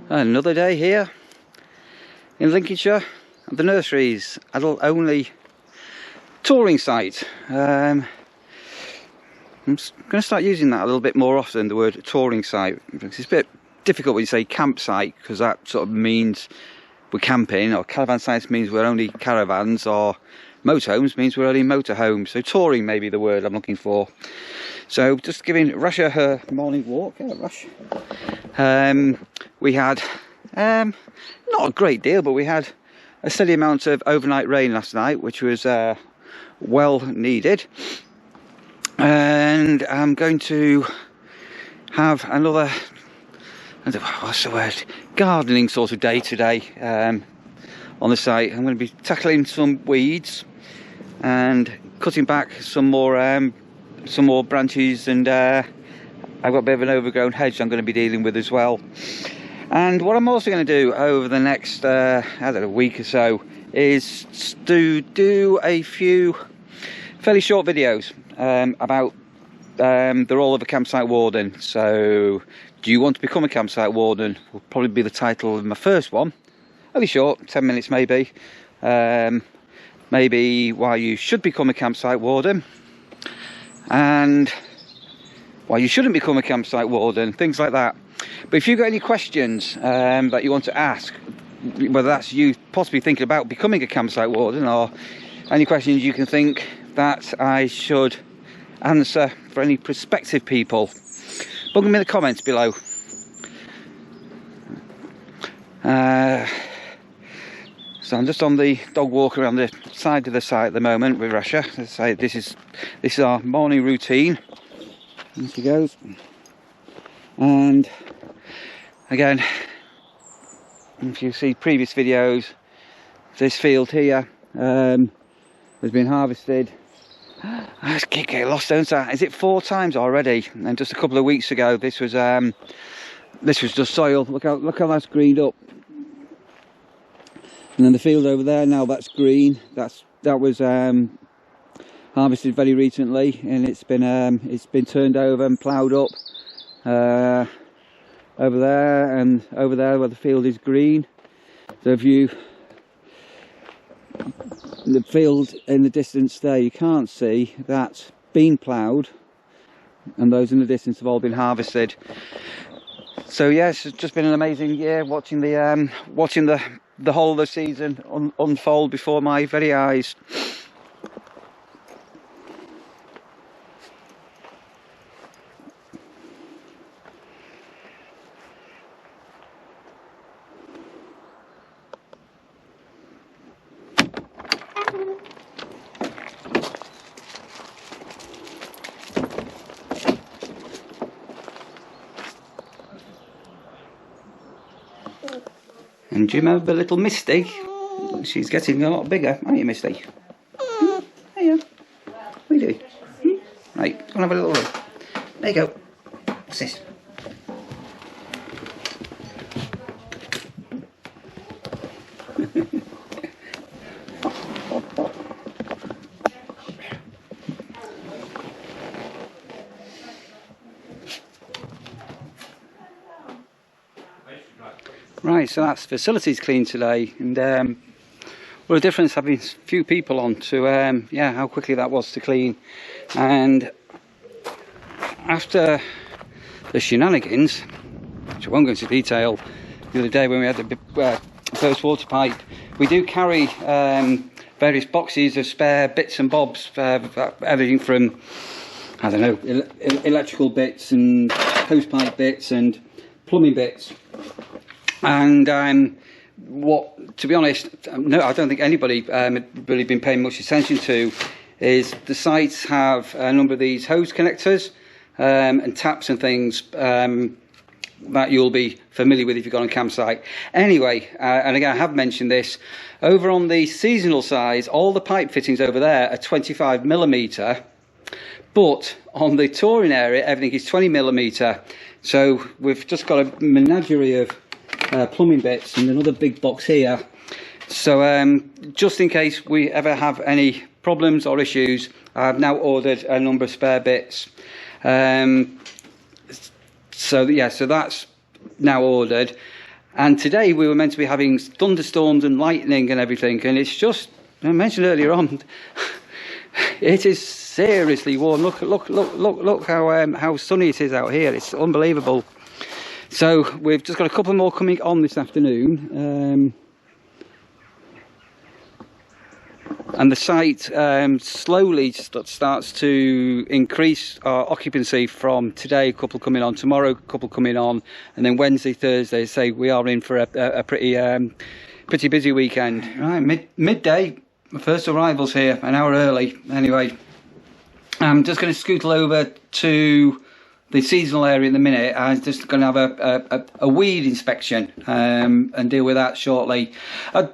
Another day here in Lincolnshire at the nurseries, adult only touring site. I'm going to start using that a little bit more often, the word touring site, because it's a bit difficult when you say campsite, because that sort of means we're camping, or caravan sites means we're only caravans, or motorhomes means we're only motorhomes. So touring may be the word I'm looking for. So just giving Rasha her morning walk. Yeah, Rush. We had not a great deal, but we had a steady amount of overnight rain last night, which was well needed. And I'm going to have another, what's the word, gardening sort of day today on the site. I'm going to be tackling some weeds and cutting back some more branches, and I've got a bit of an overgrown hedge I'm going to be dealing with as well. And what I'm also going to do over the next I don't know, week or so is to do a few fairly short videos about the role of a campsite warden. So, do you want to become a campsite warden? Will probably be the title of my first one. Only short, 10 minutes maybe. Maybe why you should become a campsite warden, and why you shouldn't become a campsite warden, things like that. But if you've got any questions that you want to ask, whether that's you possibly thinking about becoming a campsite warden, or any questions you can think that I should answer for any prospective people, bug them in the comments below. So I'm just on the dog walk around the side of the site at the moment with Rasha. As I say, this is our morning routine. And she goes. And again, if you see previous videos, this field here has been harvested. I just keep getting lost, don't I? Is it 4 times already? And just a couple of weeks ago, this was just soil. Look how that's greened up. And then the field over there, now that's green. That was harvested very recently, and it's been turned over and ploughed up over there and over there where the field is green. So if you, the field in the distance there, you can't see that's been ploughed, and those in the distance have all been harvested. So yes, it's just been an amazing year watching the whole of the season unfold before my very eyes. And do you remember little Misty? She's getting a lot bigger, aren't you, Misty? Hiya. What are you doing? Right, go and have a little look. There you go. What's this? Right, so that's facilities clean today, and what a difference having a few people on to yeah, how quickly that was to clean. And after the shenanigans, which I won't go into detail, the other day when we had the first water pipe, we do carry various boxes of spare bits and bobs, everything from, I don't know, electrical bits and hose pipe bits and plumbing bits. And to be honest, no, I don't think anybody had really been paying much attention to is the sites have a number of these hose connectors and taps and things that you'll be familiar with if you've got on a campsite. Anyway, and again, I have mentioned this, over on the seasonal size, all the pipe fittings over there are 25mm, but on the touring area, everything is 20mm. So we've just got a menagerie of plumbing bits and another big box here. So just in case we ever have any problems or issues, I've now ordered a number of spare bits. So yeah, so that's now ordered. And today we were meant to be having thunderstorms and lightning and everything, and it's just, I mentioned earlier on, it is seriously warm. Look how sunny it is out here. It's unbelievable. So we've just got a couple more coming on this afternoon. And the site slowly starts to increase our occupancy from today, a couple coming on, tomorrow a couple coming on, and then Wednesday, Thursday, say we are in for a pretty busy weekend. Right, midday, first arrivals here, an hour early. Anyway, I'm just going to scootle over to the seasonal area in a minute. I'm just going to have a weed inspection and deal with that shortly. I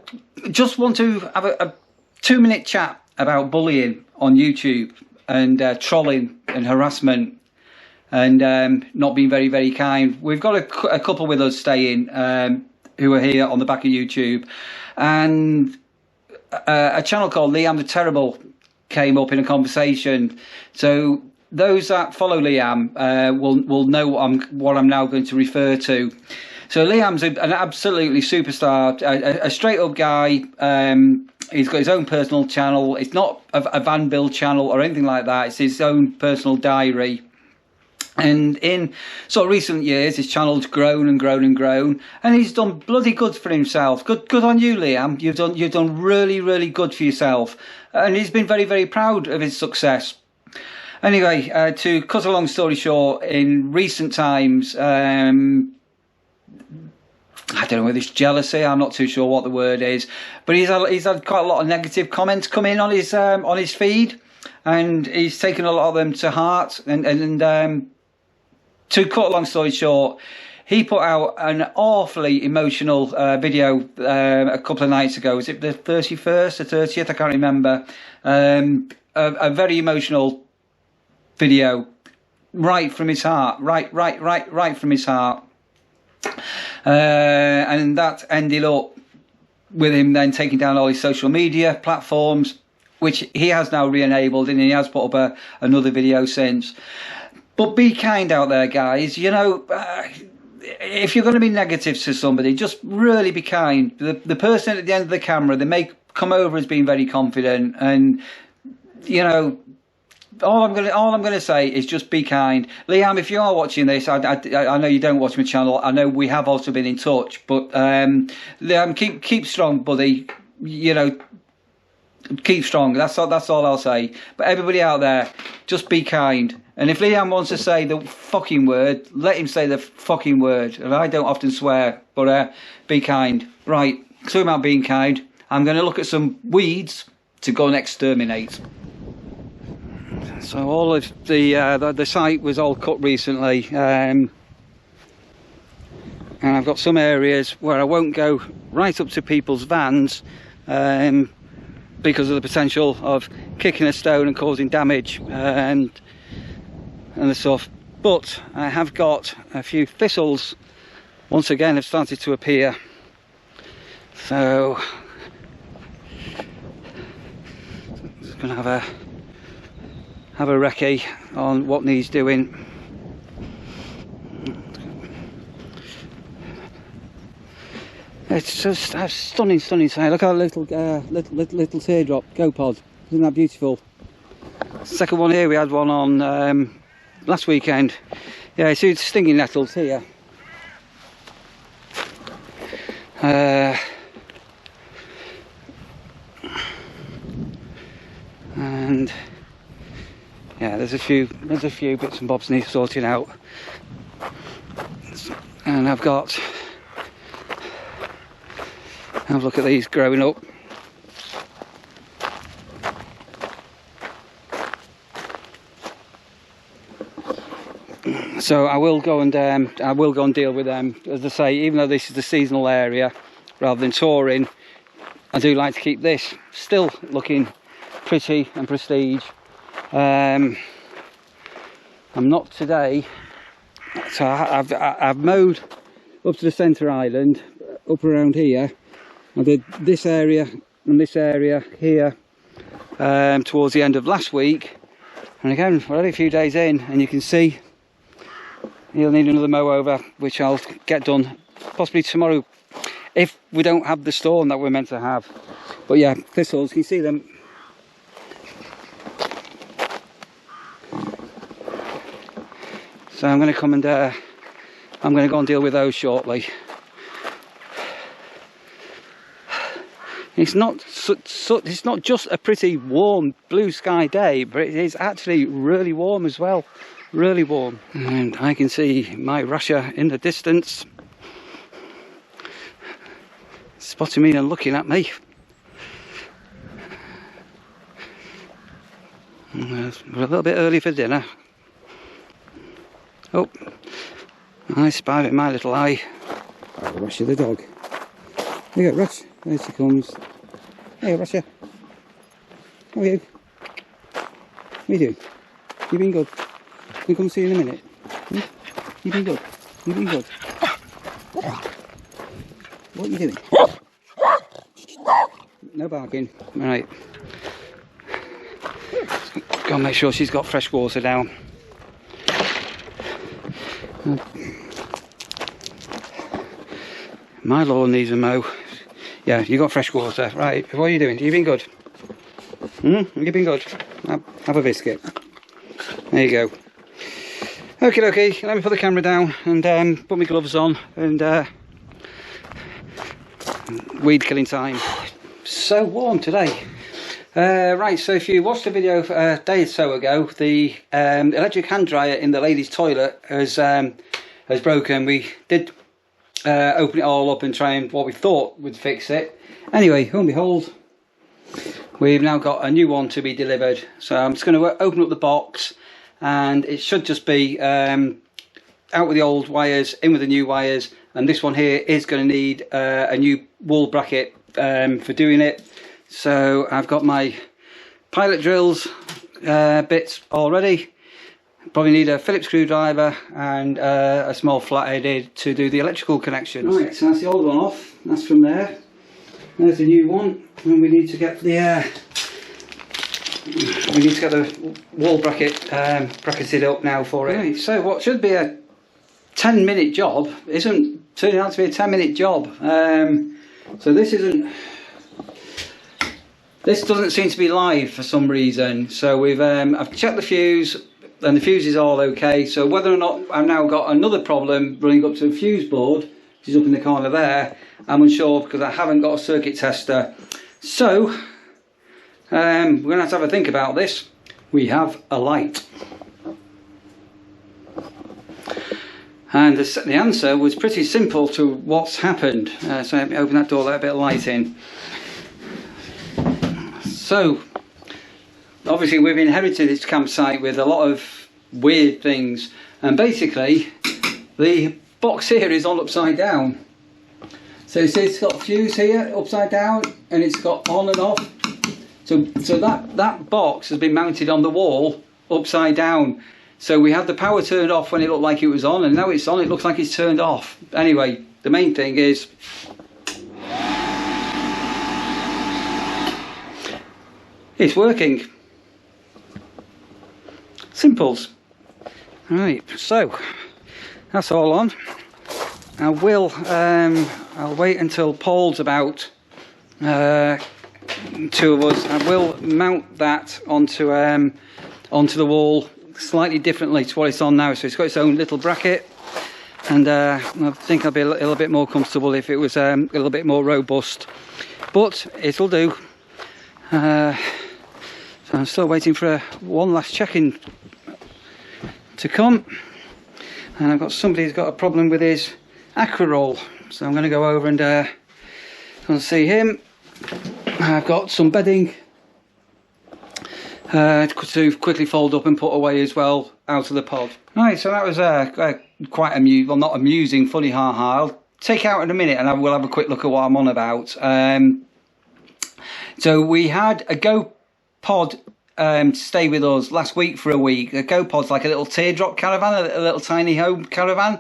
just want to have a 2-minute chat about bullying on YouTube and trolling and harassment and not being very, very kind. We've got a couple with us staying who are here on the back of YouTube, and a channel called Liam the Terrible came up in a conversation. So those that follow Liam will know what I'm now going to refer to. So Liam's an absolutely superstar, a straight up guy. He's got his own personal channel. It's not a van build channel or anything like that. It's his own personal diary. And in sort of recent years, his channel's grown and grown and grown, and he's done bloody good for himself. Good on you, Liam. You've done really, really good for yourself, and he's been very, very proud of his success. Anyway, to cut a long story short, in recent times, I don't know whether it's jealousy, I'm not too sure what the word is, but he's had quite a lot of negative comments come in on his feed, and he's taken a lot of them to heart. And to cut a long story short, he put out an awfully emotional video a couple of nights ago. Was it the 31st or 30th? I can't remember. A very emotional video, right from his heart, right from his heart. And that ended up with him then taking down all his social media platforms, which he has now re-enabled, and he has put up another video since. But be kind out there, guys. You know, if you're going to be negative to somebody, just really be kind. The person at the end of the camera, they may come over as being very confident, and you know, all I'm gonna say is just be kind. Liam, if you are watching this, I know you don't watch my channel. I know we have also been in touch, but Liam, keep strong, buddy. You know, keep strong. That's all I'll say. But everybody out there, just be kind. And if Liam wants to say the fucking word, let him say the fucking word. And I don't often swear, but be kind. Right, talking about being kind, I'm going to look at some weeds to go and exterminate. So all of the site was all cut recently, and I've got some areas where I won't go right up to people's vans because of the potential of kicking a stone and causing damage and the stuff. But I have got a few thistles once again have started to appear, so just gonna have a recce on what needs doing. It's just a stunning sight. Look at that little teardrop go pod. Isn't that beautiful? Second one here, we had one on last weekend. Yeah, see it's stinging nettles here. And yeah, there's a few bits and bobs need sorting out, and I've got. Have a look at these growing up. So I will go and deal with them. As I say, even though this is the seasonal area rather than touring, I do like to keep this still looking pretty and prestige. I'm not today, so I've mowed up to the centre island, up around here. I did this area and this area here towards the end of last week, and again we're only a few days in, and you can see you'll need another mow over, which I'll get done possibly tomorrow if we don't have the storm that we're meant to have. But yeah, thistles, can you see them? So I'm going to come and I'm going to go and deal with those shortly. It's not it's not just a pretty warm blue sky day, but it is actually really warm as well. Really warm. And I can see my Russia in the distance, spotting me and looking at me. We're a little bit early for dinner. Oh, I spy in my little eye. Oh, Russia the dog. There you go, Rush. There she comes. Hey, Russia. How are you? What are you doing? You been good? We'll come see you in a minute. Hmm? You been good? You been good? What are you doing? No barking. Right. Go and make sure she's got fresh water down. My lawn needs a mow. Yeah, you got fresh water. Right, what are you doing? You been good? You been good? Have a biscuit. There you go. Okay, let me put the camera down and put my gloves on and weed killing time. So warm today. Right, so if you watched the video a day or so ago, the electric hand dryer in the ladies' toilet has broken. We did open it all up and try and what we thought would fix it. Anyway, lo and behold, we've now got a new one to be delivered. So I'm just going to open up the box, and it should just be out with the old wires, in with the new wires, and this one here is going to need a new wall bracket for doing it. So I've got my pilot drills bits already. Probably need a Phillips screwdriver and a small flathead to do the electrical connections. Right, so that's the old one off. That's from there. There's the new one, and we need to get the wall bracket bracketed up now for it. Right, so what should be a 10-minute job isn't turning out to be a 10-minute job. So this doesn't seem to be live for some reason. So we've I've checked the fuse, and the fuse is all okay. So whether or not I've now got another problem running up to the fuse board, which is up in the corner there, I'm unsure because I haven't got a circuit tester. So we're going to have a think about this. We have a light. And the answer was pretty simple to what's happened. So let me open that door, let a bit of light in. So obviously we've inherited this campsite with a lot of weird things, and basically the box here is all upside down. So it's got a fuse here upside down, and it's got on and off. So that box has been mounted on the wall upside down. So we had the power turned off when it looked like it was on, and now it's on, it looks like it's turned off. Anyway, the main thing is it's working. Simples. Right, so that's all on. I will I'll wait until Paul's about, two of us. I will mount that onto the wall slightly differently to what it's on now. So it's got its own little bracket, and I think I'll be a little bit more comfortable if it was a little bit more robust, but it'll do. So I'm still waiting for one last check-in to come, and I've got somebody who's got a problem with his Aqua roll, so I'm going to go over and go and see him. I've got some bedding to quickly fold up and put away as well out of the pod. Right, so that was quite amusing, well, not amusing, funny ha-ha. I'll take out in a minute and I will have a quick look at what I'm on about. So we had a GoPod stay with us last week for a week. A GoPod's like a little teardrop caravan, a little tiny home caravan.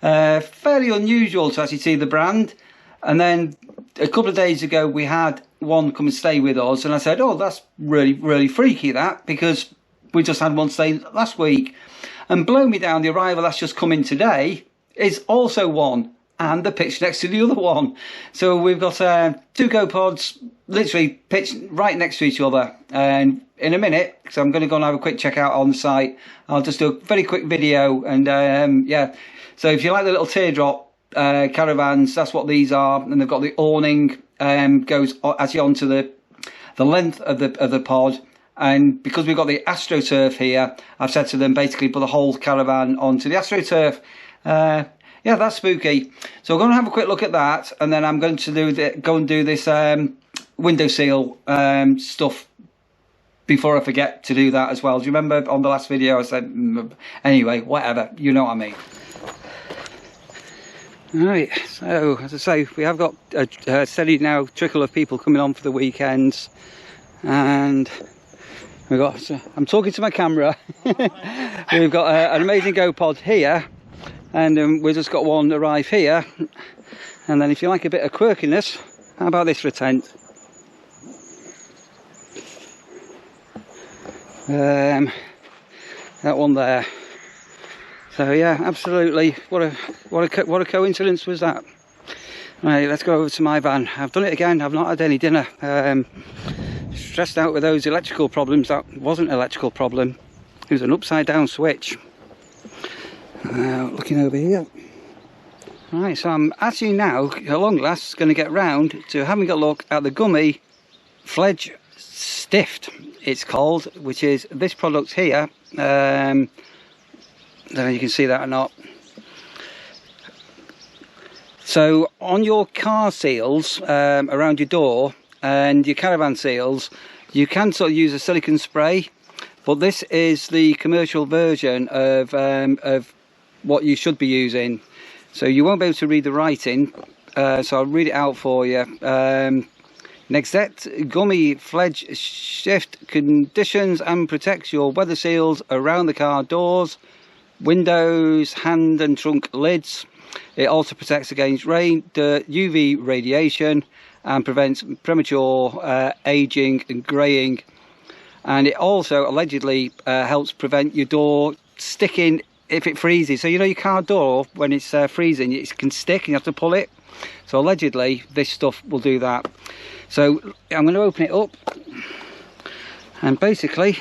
Fairly unusual to actually see the brand. And then a couple of days ago we had one come and stay with us, and I said, oh, that's really freaky, that, because we just had one stay last week. And blow me down, the arrival that's just come in today is also one, and the pitch next to the other one. So we've got 2 GoPods literally pitched right next to each other. And in a minute, so I'm going to go and have a quick check out on the site. I'll just do a very quick video. And yeah, so if you like the little teardrop caravans, that's what these are. And they've got the awning goes actually onto the length of the pod. And because we've got the AstroTurf here, I've said to them basically put the whole caravan onto the AstroTurf. Yeah, that's spooky. So we're going to have a quick look at that, and then I'm going to go and do this window seal stuff before I forget to do that as well. Do you remember on the last video I said, anyway, whatever, you know what I mean. Right, so as I say, we have got a steady now trickle of people coming on for the weekends, and we've got, so I'm talking to my camera. We've got an amazing GoPod here, and we've just got one arrive here. And then if you like a bit of quirkiness, how about this for a tent? That one there. So yeah, absolutely, what a coincidence was that. Right, let's go over to my van. I've done it again. I've not had any dinner. Stressed out with those electrical problems. That wasn't an electrical problem, it was an upside down switch. Looking over here. Right, so I'm actually now at long last going to get round to having a look at the Gummi Pflege Stift, it's called, which is this product here. I don't know if you can see that or not. So on your car seals around your door and your caravan seals, you can sort of use a silicone spray, but this is the commercial version of what you should be using. So you won't be able to read the writing, so I'll read it out for you. Nexet Gummi Pflege Stift conditions and protects your weather seals around the car doors, windows, hand and trunk lids. It also protects against rain, dirt, UV radiation, and prevents premature aging and greying. And it also allegedly helps prevent your door sticking if it freezes. So you know your car door, when it's freezing, it can stick and you have to pull it. So allegedly this stuff will do that. So I'm going to open it up and basically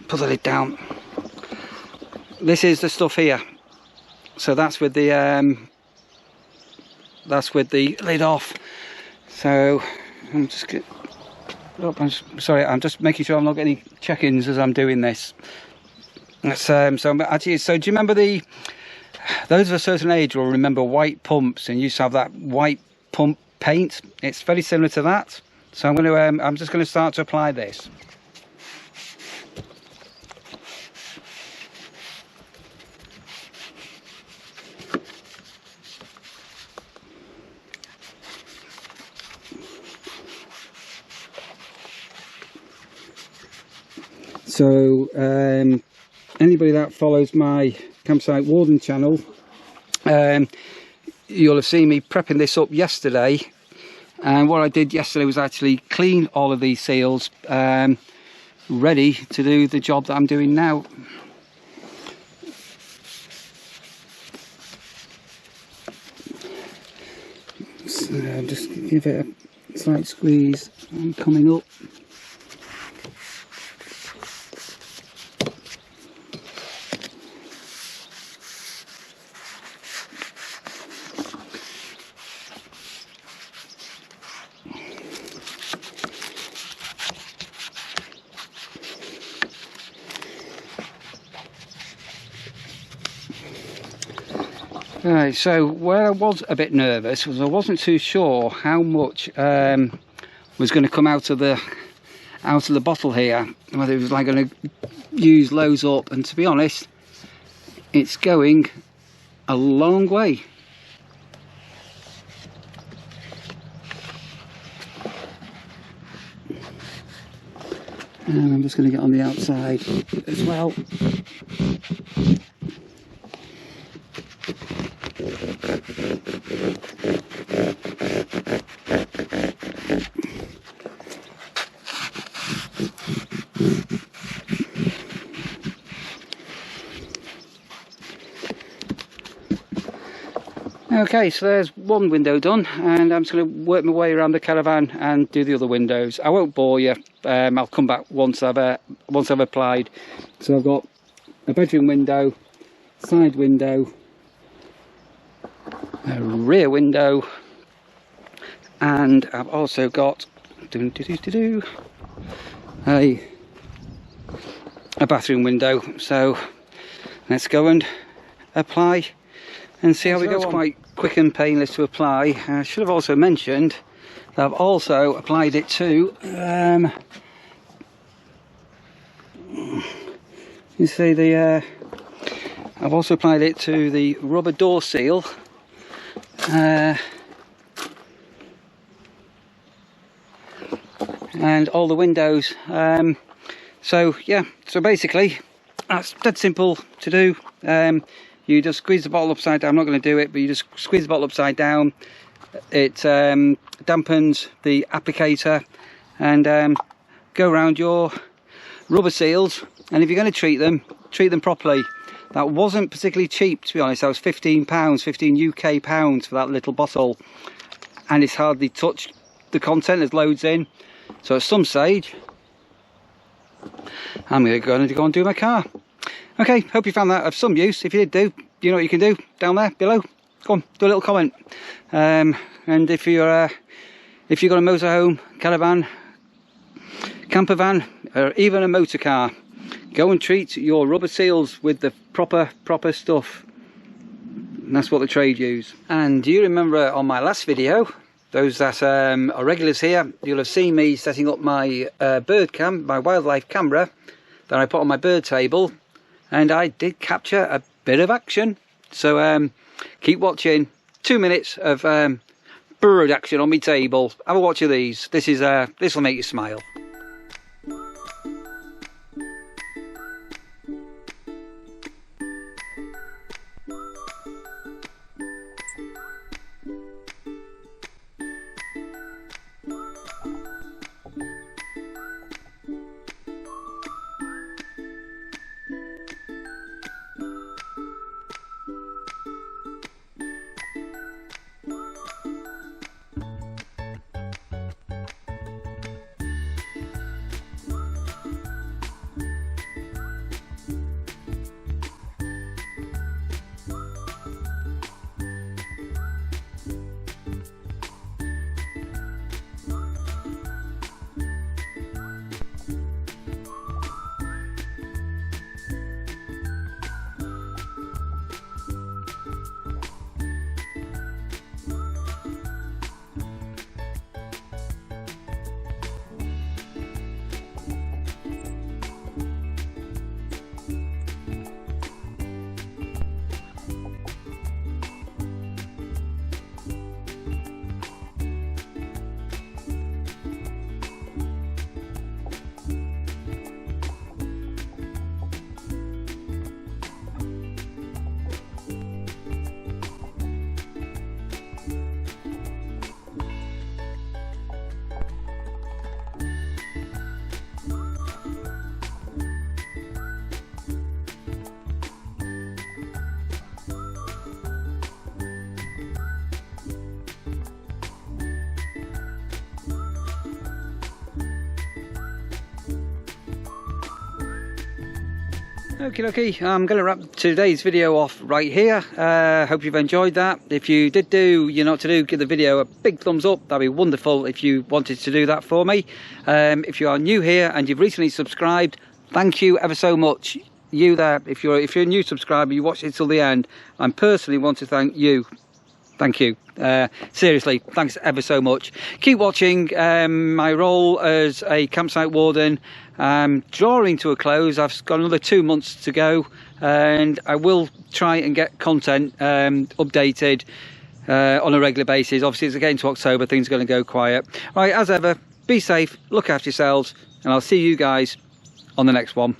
put the lid down. This is the stuff here. So that's with the lid off. So I'm just sorry, I'm just making sure I'm not getting any check-ins as I'm doing this. That's, so actually, so do you remember those of a certain age will remember white pumps, and used to have that white pump paint? It's very similar to that. So I'm going to I'm just going to start to apply this. So anybody that follows my Campsite Warden channel, you'll have seen me prepping this up yesterday, and what I did yesterday was actually clean all of these seals, ready to do the job that I'm doing now. So just give it a slight squeeze. I'm coming up. Right, so where I was a bit nervous was I wasn't too sure how much was going to come out of the bottle here, whether it was like going to use loads up, and to be honest, it's going a long way. And I'm just going to get on the outside as well. Okay, so there's one window done, and I'm just going to work my way around the caravan and do the other windows. I won't bore you. I'll come back once I've applied. So I've got a bedroom window, side window, a rear window, and I've also got a bathroom window. So let's go and apply and see how we go. It's quite quick and painless to apply. I should have also mentioned that I've also applied it to you see the I've also applied it to the rubber door seal, and all the windows. So yeah, so basically that's dead simple to do. You just squeeze the bottle upside down. I'm not going to do it, but you just squeeze the bottle upside down. It dampens the applicator, and go around your rubber seals. And if you're going to treat them properly. That wasn't particularly cheap, to be honest. That was £15, 15 UK pounds for that little bottle, and it's hardly touched the content. There's loads in. So at some stage, I'm going to go and do my car. Okay, hope you found that of some use. If you did do, you know what you can do down there below. Go on, do a little comment. And if you've got a motorhome, caravan, camper van, or even a motor car, go and treat your rubber seals with the proper stuff. And that's what the trade use. And do you remember on my last video, those that are regulars here, you'll have seen me setting up my bird cam, my wildlife camera that I put on my bird table, and I did capture a bit of action. So keep watching. 2 minutes of bird action on my table. Have a watch of these. This will make you smile. Okay, I'm going to wrap today's video off right here. Hope you've enjoyed that. If you did do, you know what to do, give the video a big thumbs up. That'd be wonderful if you wanted to do that for me. If you are new here and you've recently subscribed, thank you ever so much. You there, if you're a new subscriber, you watched it till the end, I personally want to thank you. Thank you. Seriously, thanks ever so much. Keep watching. My role as a campsite warden drawing to a close. I've got another 2 months to go, and I will try and get content updated on a regular basis. Obviously, it's getting to October, things are going to go quiet. Right, as ever, be safe, look after yourselves, and I'll see you guys on the next one.